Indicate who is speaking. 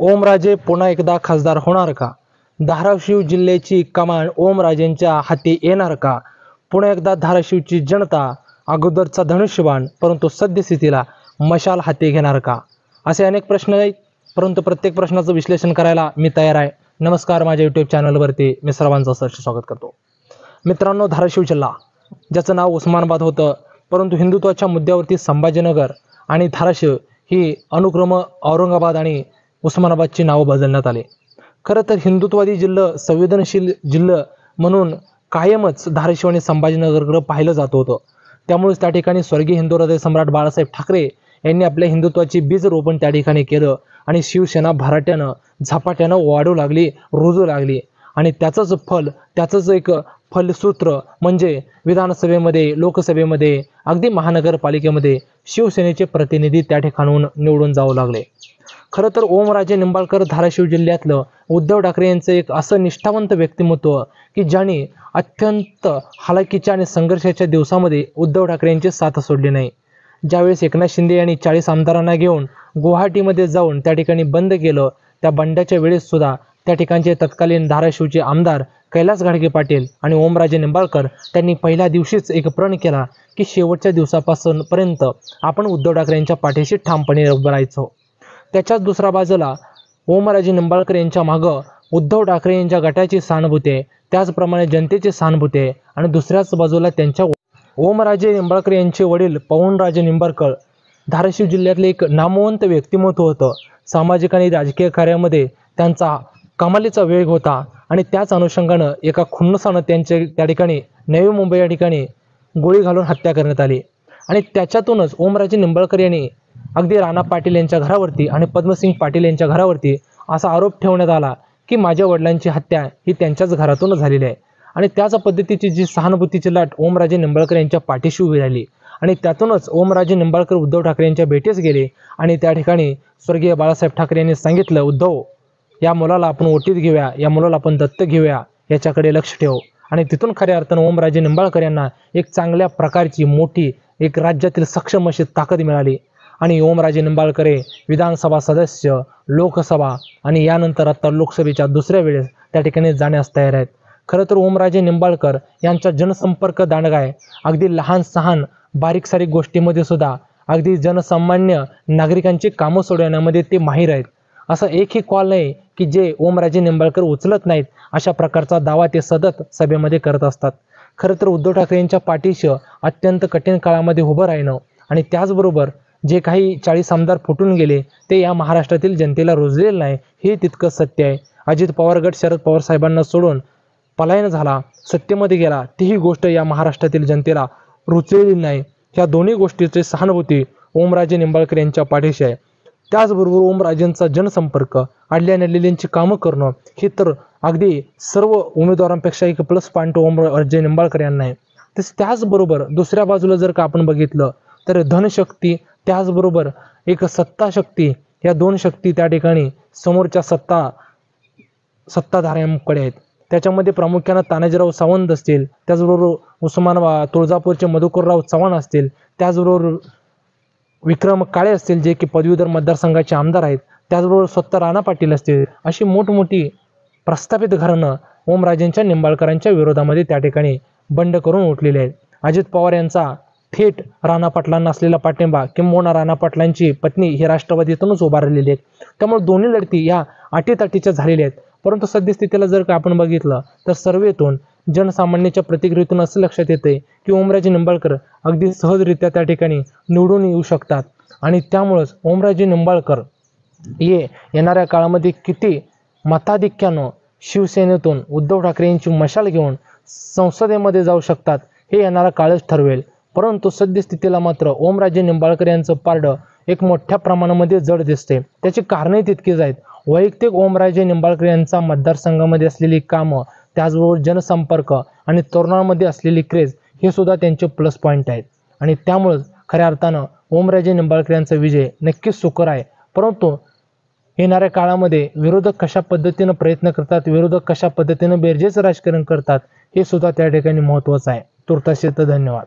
Speaker 1: ओमराजे पुन्हा एकदा खासदार होणार का? धाराशिव जिल्ह्याची कमान ओमराजेंच्या हाती येणार का? पुन्हा एकदा धाराशिवची जनता अगोदरचा धनुष्यबाण परंतु सद्यस्थितीला मशाल हाती घेणार का? असे अनेक प्रश्न आहेत, परंतु प्रत्येक प्रश्नाचं विश्लेषण करायला मी तयार आहे. नमस्कार, माझ्या यूट्यूब चॅनलवरती मी सर्वांचं सहर्ष स्वागत करतो. मित्रांनो, धाराशिव जिल्हा ज्याचं नाव उस्मानाबाद होतं, परंतु हिंदुत्वाच्या मुद्द्यावरती संभाजीनगर आणि धाराशिव ही अनुक्रम औरंगाबाद आणि उस्मानाबादची नावं बदलण्यात आली. खरं तर हिंदुत्ववादी जिल्हा, संवेदनशील जिल्हा म्हणून कायमच धाराशिव आणि संभाजीनगरकडे पाहिलं जात होतं. त्यामुळेच त्या ठिकाणी स्वर्गीय हिंदू हृदय सम्राट बाळासाहेब ठाकरे यांनी आपल्या हिंदुत्वाची बीज रोपण त्या ठिकाणी केलं आणि शिवसेना भराट्यानं झपाट्यानं वाढू लागली, रुजू लागली. आणि त्याचंच फल, त्याचंच एक फलसूत्र म्हणजे विधानसभेमध्ये, लोकसभेमध्ये, अगदी महानगरपालिकेमध्ये शिवसेनेचे प्रतिनिधी त्या ठिकाणून निवडून जाऊ लागले. खरं तर ओमराजे निंबाळकर धाराशिव जिल्ह्यातलं उद्धव ठाकरे यांचं एक असं निष्ठावंत व्यक्तिमत्व की ज्याने अत्यंत हालाकीच्या आणि संघर्षाच्या दिवसामध्ये उद्धव ठाकरे यांची साथ सोडली नाही. ज्यावेळेस एकनाथ शिंदे यांनी 40 आमदारांना घेऊन गुवाहाटीमध्ये जाऊन त्या ठिकाणी बंद केलं, त्या बंडाच्या वेळेस सुद्धा त्या ठिकाणचे तत्कालीन धाराशिवचे आमदार कैलास घाडगे पाटील आणि ओमराजे निंबाळकर त्यांनी पहिल्या दिवशीच एक प्रण केला की शेवटच्या दिवसापासून पर्यंत आपण उद्धव ठाकरे यांच्या पाठीशी ठामपणे उभं राहायचो. त्याच्याच दुसऱ्या बाजूला ओमराजे निंबाळकर यांच्या मागं उद्धव ठाकरे यांच्या गटाची सहानुभूती आहे, त्याचप्रमाणे जनतेची सहानुभूती आहे. आणि दुसऱ्याच बाजूला त्यांच्या ओमराजे निंबाळकर यांचे वडील पवनराजे निंबाळकर धाराशिव जिल्ह्यातले एक नामवंत व्यक्तिमत्व होतं. सामाजिक आणि राजकीय कार्यामध्ये त्यांचा कमालीचा वेग होता आणि त्याच अनुषंगानं एका खुन्नसानं त्यांचे त्या ठिकाणी नवी मुंबई या ठिकाणी गोळी घालून हत्या करण्यात आली. आणि त्याच्यातूनच ओमराजे निंबाळकर यांनी अगदी राणा पाटील यांच्या घरावरती आणि पद्मसिंग पाटील यांच्या घरावरती असा आरोप ठेवण्यात आला की माझ्या वडिलांची हत्या ही त्यांच्याच घरातून झालेली आहे. आणि त्याच पद्धतीची जी सहानुभूतीची लाट ओमराजे निंबाळकर यांच्या पाठीशी उभी राहिली. आणि त्यातूनच ओमराजे निंबाळकर उद्धव ठाकरे यांच्या भेटीस गेले आणि त्या ठिकाणी स्वर्गीय बाळासाहेब ठाकरे यांनी सांगितलं, उद्धव, या मुलाला आपण ओटीत घेऊया, या मुलाला आपण दत्तक घेऊया, याच्याकडे लक्ष ठेव. आणि तिथून खऱ्या अर्थानं ओमराजे निंबाळकर यांना एक चांगल्या प्रकारची मोठी एक राज्यातील सक्षम अशी ताकद मिळाली. आणि ओमराजे निंबाळकर विधानसभा सदस्य, लोकसभा आणि यानंतर आता लोकसभेच्या दुसऱ्या वेळेस त्या ठिकाणी जाण्यास तयार आहेत. खरं तर ओमराजे निंबाळकर यांचा जनसंपर्क दांडगा आहे. अगदी लहान सहान बारीक सारीक गोष्टीमध्ये सुद्धा अगदी जनसामान्य नागरिकांची कामं सोडवण्यामध्ये ते माहीर आहेत. असं एकही कॉल नाही की जे ओमराजे निंबाळकर उचलत नाहीत, अशा प्रकारचा दावा ते सतत सभेमध्ये करत असतात. खरं तर उद्धव ठाकरे यांच्या पाठीशी अत्यंत कठीण काळामध्ये उभं राहणं आणि त्याचबरोबर जे काही 40 आमदार फुटून गेले ते या महाराष्ट्रातील जनतेला रुजलेलं नाही, हे तितकं सत्य आहे. अजित पवार गट शरद पवार साहेबांना सोडून पलायन झाला, सत्तेमध्ये गेला, तीही गोष्ट या महाराष्ट्रातील जनतेला रुचलेली नाही. ह्या दोन्ही गोष्टीची सहानुभूती ओमराजे निंबाळकर यांच्या पाठीशी आहे. त्याचबरोबर ओमराजेंचा जनसंपर्क, अडल्या नडलेल्यांची कामं करणं, हे तर अगदी सर्व उमेदवारांपेक्षा एक प्लस पॉईंट ओमराजे निंबाळकर यांना आहे. त्याचबरोबर दुसऱ्या बाजूला जर का आपण बघितलं तर धनशक्ती, त्याचबरोबर एक सत्ताशक्ती, या दोन शक्ती त्या ठिकाणी समोरच्या सत्ताधाऱ्यांकडे आहेत. त्याच्यामध्ये प्रामुख्यानं तानाजीराव सावंत असतील, त्याचबरोबर उस्मानाबाद तुळजापूरचे मधुकरराव चव्हाण असतील, त्याचबरोबर विक्रम काळे असतील जे की पदवीधर मतदारसंघाचे आमदार आहेत, त्याचबरोबर स्वतः राणा पाटील असतील, अशी मोठमोठी प्रस्थापित घराणं ओमराजेंच्या निंबाळकरांच्या विरोधामध्ये त्या ठिकाणी बंड करून उठलेले आहेत. अजित पवार यांचा थेट राणा पाटलांना असलेला पाठिंबा, किंबहुना राणा पाटलांची पत्नी ही राष्ट्रवादीतूनच उभारलेली आहेत. त्यामुळे दोन्ही लढती या अटीतटीच्या झालेल्या आहेत. परंतु सद्यस्थितीला जर का आपण बघितलं तर सर्वेतून जनसामान्याच्या प्रतिक्रियेतून असं लक्षात येते की ओमराजे निंबाळकर अगदी सहजरित्या त्या ठिकाणी निवडून येऊ शकतात. आणि त्यामुळंच ओमराजे निंबाळकर हे येणाऱ्या काळामध्ये किती मताधिक्यानं शिवसेनेतून उद्धव ठाकरे यांची मशाल घेऊन संसदेमध्ये जाऊ शकतात हे येणारा काळच ठरवेल. परंतु सद्यस्थितीला मात्र ओमराजे निंबाळकर यांचं पारडं एक मोठ्या प्रमाणामध्ये जड दिसते. त्याची कारणंही तितकीच आहेत. वैयक्तिक ओमराजे निंबाळकर यांचा मतदारसंघामध्ये असलेली कामं, त्याचबरोबर जनसंपर्क आणि तरुणांमध्ये असलेली क्रेज, हे सुद्धा त्यांचे प्लस पॉईंट आहेत. आणि त्यामुळंच खऱ्या अर्थानं ओमराजे निंबाळकर यांचा विजय नक्कीच सुकर आहे. परंतु येणाऱ्या काळामध्ये विरोधक कशा पद्धतीनं प्रयत्न करतात, विरोधक कशा पद्धतीनं बेरजेचं राजकारण करतात, हे सुद्धा त्या ठिकाणी महत्त्वाचं आहे. तुर्तास धन्यवाद.